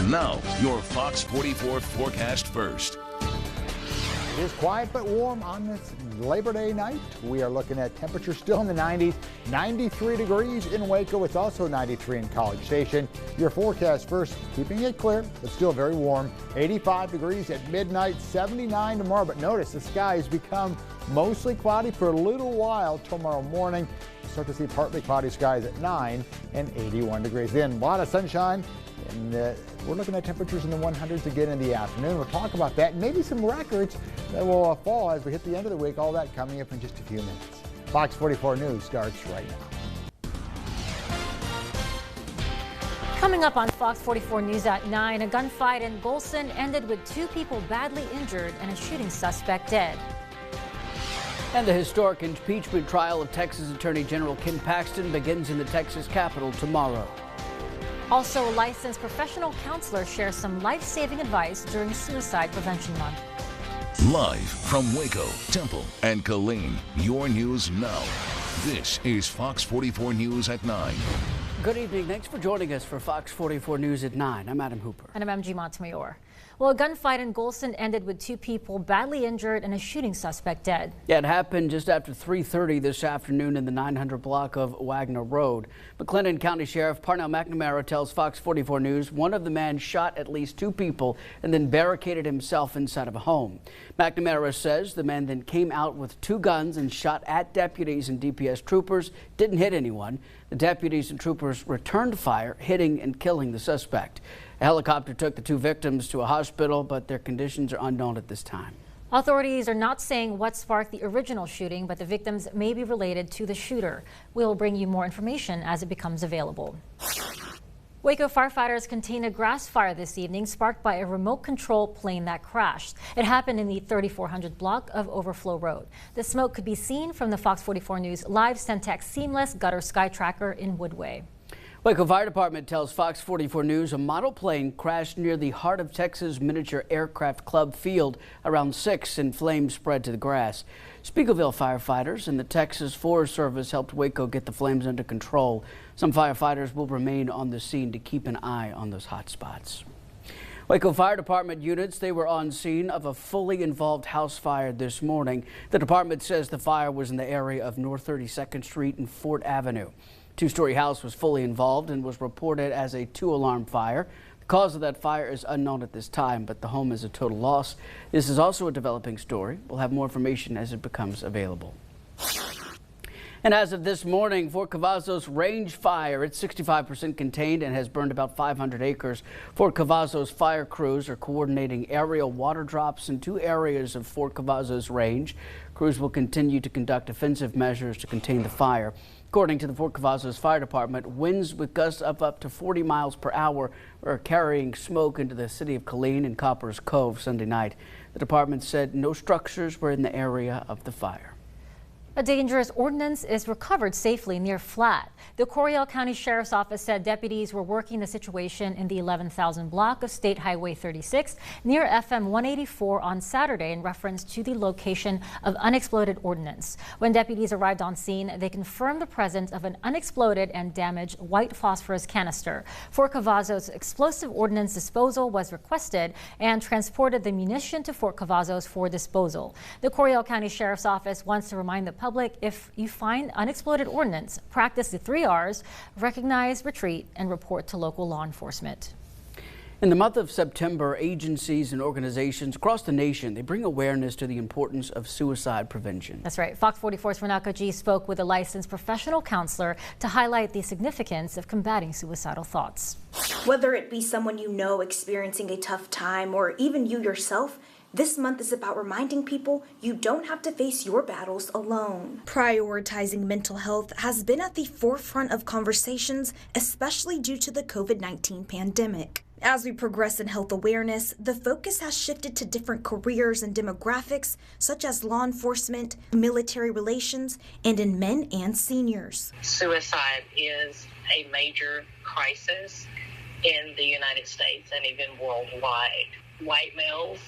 Now, your Fox 44 forecast first. It is quiet but warm on this Labor Day night. We are looking at temperatures still in the 90s, 93 degrees in Waco. It's also 93 in College Station. Your forecast first, keeping it clear, but still very warm. 85 degrees at midnight, 79 tomorrow. But notice the sky has become mostly cloudy for a little while tomorrow morning. Start to see partly cloudy skies at 9 and 81 degrees. Then a lot of sunshine. And we're looking at temperatures in the 100s again in the afternoon. We'll talk about that and maybe some records that will fall as we hit the end of the week. All that coming up in just a few minutes. Fox 44 News starts right now. Coming up on Fox 44 News at 9, a gunfight in Golson ended with 2 people badly injured and a shooting suspect dead. And the historic impeachment trial of Texas Attorney General Ken Paxton begins in the Texas Capitol tomorrow. Also, a licensed professional counselor shares some life-saving advice during Suicide Prevention Month. Live from Waco, Temple, and Killeen, your news now. This is Fox 44 News at 9. Good evening. Thanks for joining us for Fox 44 News at 9. I'm Adam Hooper. And I'm MG Montemayor. Well, a gunfight in Golson ended with 2 people badly injured and a shooting suspect dead. Yeah, it happened just after 3:30 this afternoon in the 900 block of Wagner Road. McLennan County Sheriff Parnell McNamara tells Fox 44 News one of the men shot at least 2 people and then barricaded himself inside of a home. McNamara says the man then came out with 2 guns and shot at deputies and DPS troopers, didn't hit anyone. The deputies and troopers returned fire, hitting and killing the suspect. A helicopter took the 2 victims to a hospital, but their conditions are unknown at this time. Authorities are not saying what sparked the original shooting, but the victims may be related to the shooter. We'll bring you more information as it becomes available. Waco firefighters contained a grass fire this evening sparked by a remote control plane that crashed. It happened in the 3400 block of Overflow Road. The smoke could be seen from the Fox 44 News live Centex Seamless Gutter Sky Tracker in Woodway. Waco Fire Department tells Fox 44 News a model plane crashed near the Heart of Texas Miniature Aircraft Club field around 6 and flames spread to the grass. Spiegelville firefighters and the Texas Forest Service helped Waco get the flames under control. Some firefighters will remain on the scene to keep an eye on those hot spots. Waco Fire Department units, they were on scene of a fully involved house fire this morning. The department says the fire was in the area of North 32nd Street and Fort Avenue. 2-story house was fully involved and was reported as a 2-alarm fire. The cause of that fire is unknown at this time, but the home is a total loss. This is also a developing story. We'll have more information as it becomes available. And as of this morning, Fort Cavazos range fire, it's 65% contained and has burned about 500 acres. Fort Cavazos fire crews are coordinating aerial water drops in 2 areas of Fort Cavazos range. Crews will continue to conduct offensive measures to contain the fire. According to the Fort Cavazos Fire Department, winds with gusts of up to 40 miles per hour are carrying smoke into the city of Killeen and Coppers Cove Sunday night. The department said no structures were in the area of the fire. A dangerous ordinance is recovered safely near Flat. The Coryell County Sheriff's Office said deputies were working the situation in the 11,000 block of State Highway 36 near FM 184 on Saturday in reference to the location of unexploded ordnance. When deputies arrived on scene, they confirmed the presence of an unexploded and damaged white phosphorus canister. Fort Cavazos explosive ordnance disposal was requested and transported the munition to Fort Cavazos for disposal. The Coryell County Sheriff's Office wants to remind the public, if you find unexploded ordnance, practice the 3 R's: recognize, retreat, and report to local law enforcement. In the month of September, agencies and organizations across the nation, they bring awareness to the importance of suicide prevention. That's right. Fox 44's Renaka G spoke with a licensed professional counselor to highlight the significance of combating suicidal thoughts. Whether it be someone you know experiencing a tough time or even you yourself, this month is about reminding people you don't have to face your battles alone. Prioritizing mental health has been at the forefront of conversations, especially due to the COVID-19 pandemic. As we progress in health awareness, the focus has shifted to different careers and demographics, such as law enforcement, military relations, and in men and seniors. Suicide is a major crisis in the United States and even worldwide. White males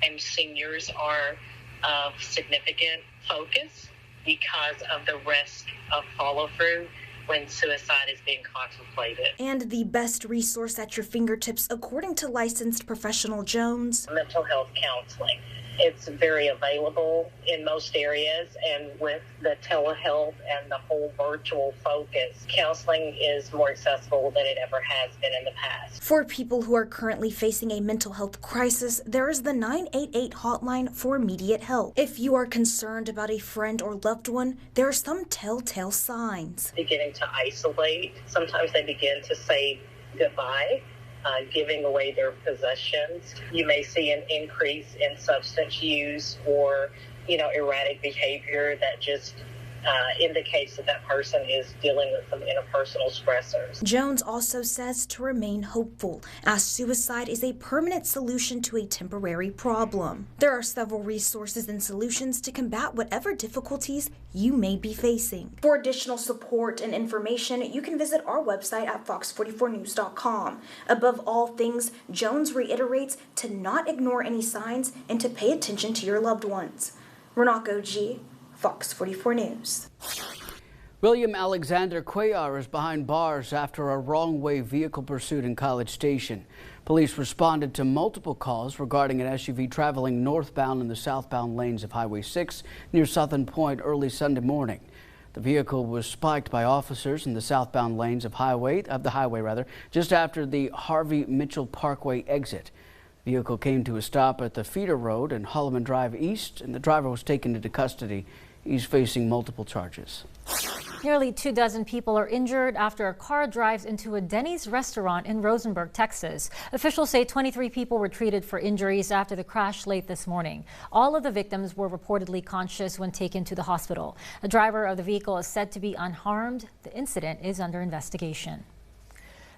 and seniors are of significant focus because of the risk of follow-through when suicide is being contemplated. And the best resource at your fingertips, according to licensed professional Jones. Mental health counseling. It's very available in most areas, and with the telehealth and the whole virtual focus, counseling is more accessible than it ever has been in the past. For people who are currently facing a mental health crisis, there is the 988 hotline for immediate help. If you are concerned about a friend or loved one, there are some telltale signs. Beginning to isolate. Sometimes they begin to say goodbye. Giving away their possessions. You may see an increase in substance use or, erratic behavior that just indicates that person is dealing with some interpersonal stressors. Jones also says to remain hopeful, as suicide is a permanent solution to a temporary problem. There are several resources and solutions to combat whatever difficulties you may be facing. For additional support and information, you can visit our website at fox44news.com. Above all things, Jones reiterates to not ignore any signs and to pay attention to your loved ones. Renako G., Fox 44 News. William Alexander Cuellar is behind bars after a wrong-way vehicle pursuit in College Station. Police responded to multiple calls regarding an SUV traveling northbound in the southbound lanes of Highway 6 near Southern Point early Sunday morning. The vehicle was spiked by officers in the southbound lanes of the highway, just after the Harvey Mitchell Parkway exit. The vehicle came to a stop at the feeder road and Holloman Drive East, and the driver was taken into custody. He's facing multiple charges. Nearly 24 people are injured after a car drives into a Denny's restaurant in Rosenberg, Texas. Officials say 23 people were treated for injuries after the crash late this morning. All of the victims were reportedly conscious when taken to the hospital. The driver of the vehicle is said to be unharmed. The incident is under investigation.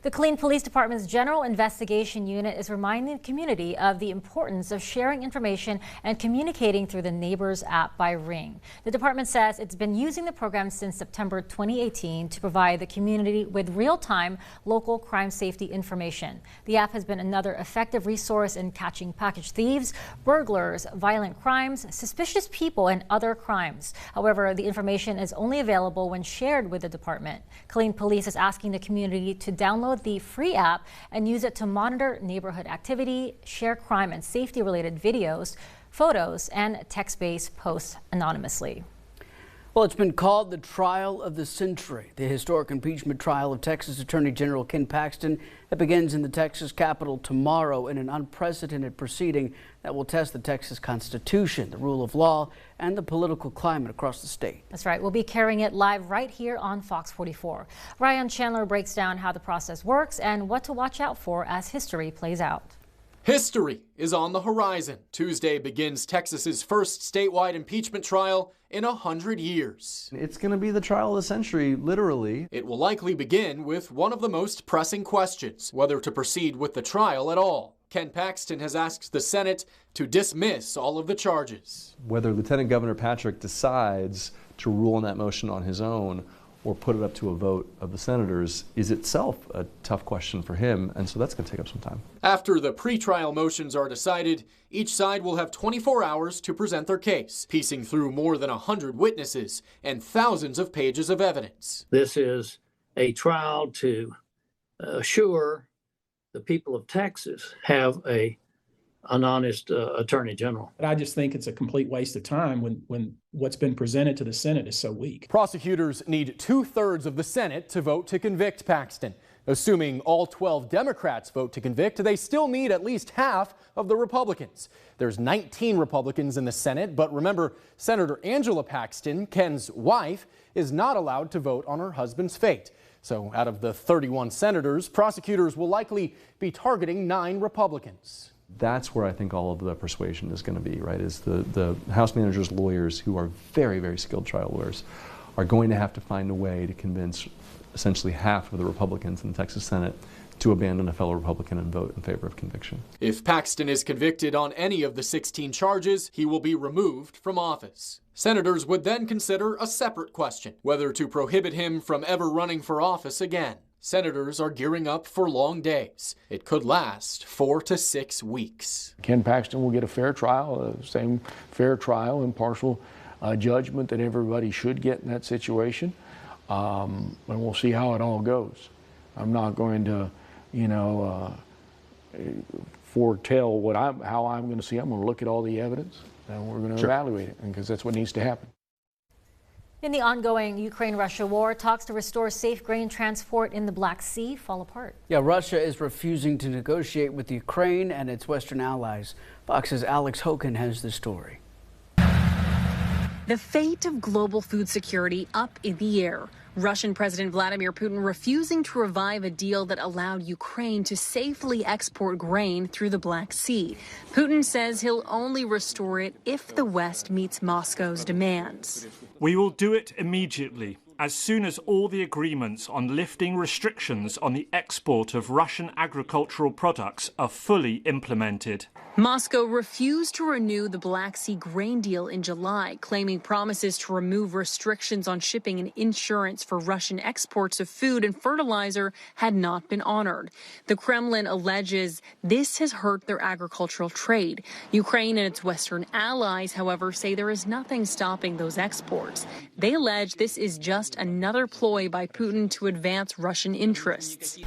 The Killeen Police Department's General Investigation Unit is reminding the community of the importance of sharing information and communicating through the Neighbors app by Ring. The department says it's been using the program since September 2018 to provide the community with real-time local crime safety information. The app has been another effective resource in catching package thieves, burglars, violent crimes, suspicious people, and other crimes. However, the information is only available when shared with the department. Killeen Police is asking the community to download the free app and use it to monitor neighborhood activity, share crime and safety related videos, photos, and text-based posts anonymously. Well, it's been called the trial of the century, the historic impeachment trial of Texas Attorney General Ken Paxton. It begins in the Texas Capitol tomorrow in an unprecedented proceeding that will test the Texas Constitution, the rule of law, and the political climate across the state. That's right. We'll be carrying it live right here on Fox 44. Ryan Chandler breaks down how the process works and what to watch out for as history plays out. History is on the horizon. Tuesday begins Texas's first statewide impeachment trial in 100 years. It's going to be the trial of the century, literally. It will likely begin with one of the most pressing questions, whether to proceed with the trial at all. Ken Paxton has asked the Senate to dismiss all of the charges. Whether Lieutenant Governor Patrick decides to rule on that motion on his own or put it up to a vote of the senators is itself a tough question for him, and so that's going to take up some time. After the pretrial motions are decided, each side will have 24 hours to present their case, piecing through more than 100 witnesses and thousands of pages of evidence. This is a trial to assure the people of Texas have an honest attorney general. I just think it's a complete waste of time when what's been presented to the Senate is so weak. Prosecutors need 2/3 of the Senate to vote to convict Paxton. Assuming all 12 Democrats vote to convict, they still need at least half of the Republicans. There's 19 Republicans in the Senate, but remember, Senator Angela Paxton, Ken's wife, is not allowed to vote on her husband's fate. So out of the 31 senators, prosecutors will likely be targeting 9 Republicans. That's where I think all of the persuasion is going to be, right, is the House manager's lawyers, who are very, very skilled trial lawyers, are going to have to find a way to convince essentially half of the Republicans in the Texas Senate to abandon a fellow Republican and vote in favor of conviction. If Paxton is convicted on any of the 16 charges, he will be removed from office. Senators would then consider a separate question, whether to prohibit him from ever running for office again. Senators are gearing up for long days. It could last 4 to 6 weeks. Ken Paxton will get a fair trial, same fair trial, impartial judgment that everybody should get in that situation. and we'll see how it all goes. I'm not going to, foretell how I'm going to see. I'm going to look at all the evidence, and we're going to evaluate it, because that's what needs to happen. In the ongoing Ukraine-Russia war, talks to restore safe grain transport in the Black Sea fall apart. Yeah, Russia is refusing to negotiate with Ukraine and its Western allies. Fox's Alex Hogan has the story. The fate of global food security up in the air. Russian President Vladimir Putin refusing to revive a deal that allowed Ukraine to safely export grain through the Black Sea. Putin says he'll only restore it if the West meets Moscow's demands. We will do it immediately, as soon as all the agreements on lifting restrictions on the export of Russian agricultural products are fully implemented. Moscow refused to renew the Black Sea grain deal in July, claiming promises to remove restrictions on shipping and insurance for Russian exports of food and fertilizer had not been honored. The Kremlin alleges this has hurt their agricultural trade. Ukraine and its Western allies, however, say there is nothing stopping those exports. They allege this is just another ploy by Putin to advance Russian interests.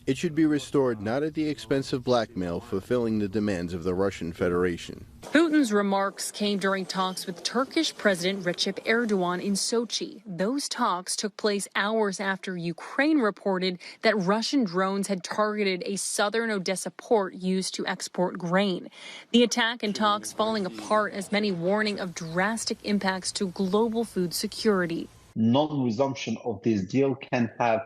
It should be restored not at the expense of blackmail, fulfilling the demands of the Russian Federation. Putin's remarks came during talks with Turkish President Recep Erdogan in Sochi. Those talks took place hours after Ukraine reported that Russian drones had targeted a southern Odessa port used to export grain. The attack and talks falling apart as many warning of drastic impacts to global food security. Non-resumption of this deal can have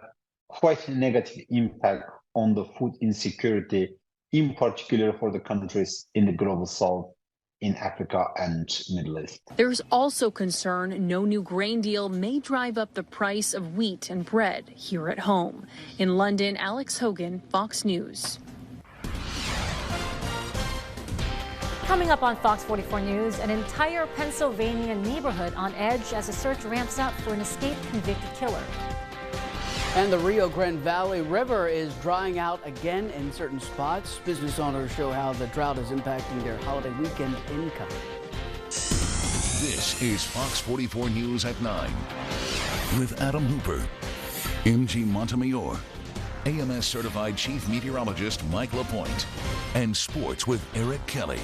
quite a negative impact on the food insecurity, in particular for the countries in the global south, in Africa and Middle East. There's also concern no new grain deal may drive up the price of wheat and bread here at home. In London, Alex Hogan, Fox News. Coming up on Fox 44 News, an entire Pennsylvania neighborhood on edge as a search ramps up for an escaped convicted killer. And the Rio Grande Valley River is drying out again in certain spots. Business owners show how the drought is impacting their holiday weekend income. This is Fox 44 News at 9 with Adam Hooper, MG Montemayor, AMS certified chief meteorologist Mike LaPointe, and sports with Eric Kelly.